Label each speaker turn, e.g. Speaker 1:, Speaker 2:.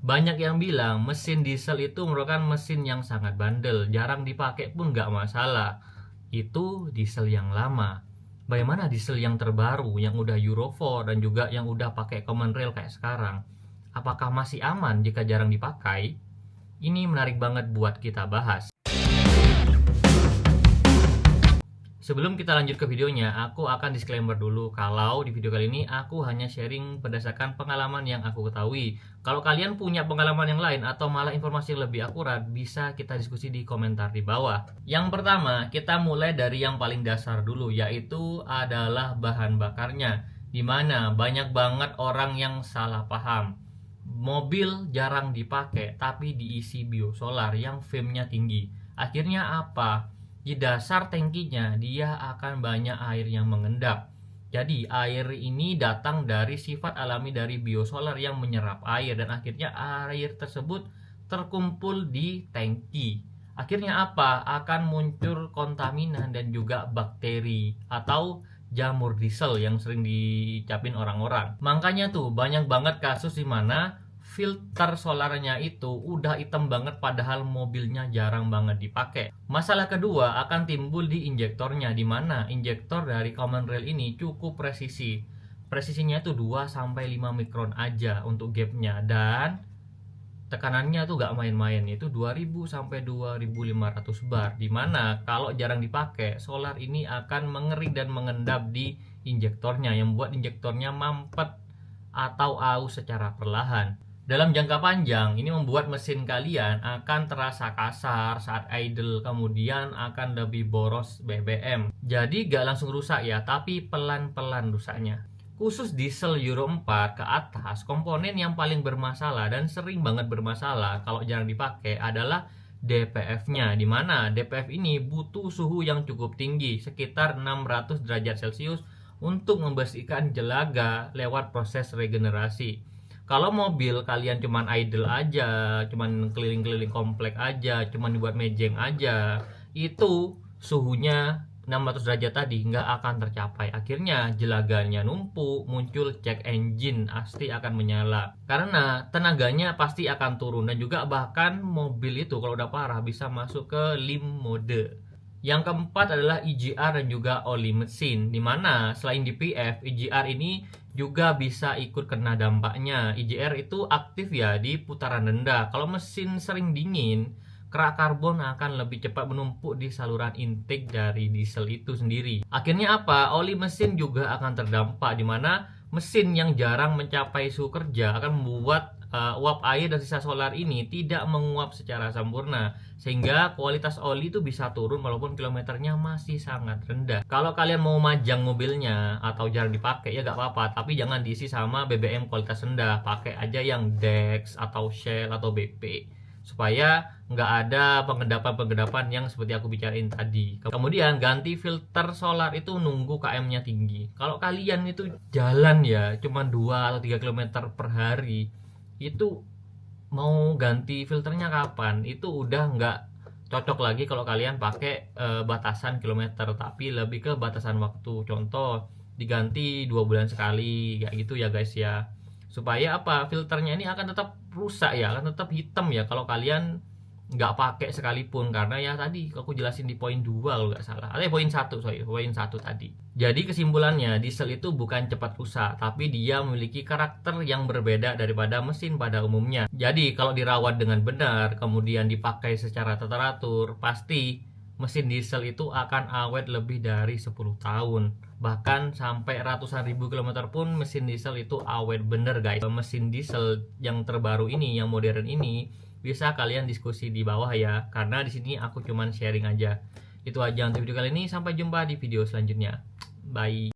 Speaker 1: Banyak yang bilang mesin diesel itu merupakan mesin yang sangat bandel, jarang dipakai pun nggak masalah. Itu diesel yang lama. Bagaimana diesel yang terbaru, yang udah Euro 4 dan juga yang udah pakai common rail kayak sekarang? Apakah masih aman jika jarang dipakai? Ini menarik banget buat kita bahas. Sebelum kita lanjut ke videonya, aku akan disclaimer dulu kalau di video kali ini aku hanya sharing berdasarkan pengalaman yang aku ketahui. Kalau kalian punya pengalaman yang lain atau malah informasi yang lebih akurat, bisa kita diskusi di komentar di bawah. Yang pertama, kita mulai dari yang paling dasar dulu, yaitu adalah bahan bakarnya. Dimana banyak banget orang yang salah paham. Mobil jarang dipakai, tapi diisi biosolar yang fame-nya tinggi. Akhirnya apa? Di dasar tangkinya dia akan banyak air yang mengendap. Jadi air ini datang dari sifat alami dari biosolar yang menyerap air dan akhirnya air tersebut terkumpul di tangki. Akhirnya apa? Akan muncul kontaminan dan juga bakteri atau jamur diesel yang sering dicapin orang-orang. Makanya tuh banyak banget kasus di mana filter solarnya itu udah hitam banget padahal mobilnya jarang banget dipakai. Masalah kedua akan timbul di injektornya, di mana injektor dari common rail ini cukup presisi. Presisinya itu 2 sampai 5 mikron aja untuk gapnya dan tekanannya tuh gak main-main, itu 2000 sampai 2500 bar, dimana kalau jarang dipakai solar ini akan mengering dan mengendap di injektornya yang membuat injektornya mampet atau aus secara perlahan. Dalam jangka panjang, ini membuat mesin kalian akan terasa kasar saat idle, kemudian akan lebih boros BBM. Jadi gak langsung rusak ya, tapi pelan-pelan rusaknya. Khusus diesel Euro 4 ke atas, komponen yang paling bermasalah dan sering banget bermasalah kalau jarang dipakai adalah DPF-nya, di mana DPF ini butuh suhu yang cukup tinggi, sekitar 600 derajat Celcius untuk membersihkan jelaga lewat proses regenerasi. Kalau mobil kalian cuman idle aja, cuman keliling-keliling komplek aja, cuman dibuat mejeng aja, itu suhunya 600 derajat tadi nggak akan tercapai. Akhirnya jelaganya numpuk, muncul check engine pasti akan menyala. Karena tenaganya pasti akan turun dan juga bahkan mobil itu kalau udah parah bisa masuk ke limp mode. Yang keempat adalah EGR dan juga oli mesin, dimana selain di PF, EGR ini juga bisa ikut kena dampaknya. EGR itu aktif ya di putaran rendah. Kalau mesin sering dingin, kerak karbon akan lebih cepat menumpuk di saluran intake dari diesel itu sendiri. Akhirnya apa? Oli mesin juga akan terdampak, dimana mesin yang jarang mencapai suhu kerja akan membuat uap air dan sisa solar ini tidak menguap secara sempurna, sehingga kualitas oli itu bisa turun walaupun kilometernya masih sangat rendah. Kalau kalian mau majang mobilnya atau jarang dipakai ya gak apa-apa, tapi jangan diisi sama BBM kualitas rendah. Pakai aja yang Dex atau Shell atau BP supaya nggak ada pengendapan-pengendapan yang seperti aku bicarain tadi. Kemudian ganti filter solar itu nunggu KM-nya tinggi. Kalau kalian itu jalan ya cuma 2 atau 3 km per hari, itu mau ganti filternya kapan? Itu udah nggak cocok lagi kalau kalian pakai batasan kilometer, tapi lebih ke batasan waktu. Contoh diganti 2 bulan sekali kayak gitu ya guys ya, supaya apa, filternya ini akan tetap rusak ya, akan tetap hitam ya kalau kalian nggak pakai sekalipun. Karena ya tadi aku jelasin di poin 2 kalau nggak salah, atau poin 1 tadi. Jadi kesimpulannya, diesel itu bukan cepat rusak, tapi dia memiliki karakter yang berbeda daripada mesin pada umumnya. Jadi kalau dirawat dengan benar, kemudian dipakai secara teratur, pasti mesin diesel itu akan awet lebih dari 10 tahun. Bahkan sampai ratusan ribu kilometer pun mesin diesel itu awet bener guys. Mesin diesel yang terbaru ini, yang modern ini, bisa kalian diskusi di bawah ya, karena di sini aku cuman sharing aja. Itu aja untuk video kali ini, sampai jumpa di video selanjutnya. Bye.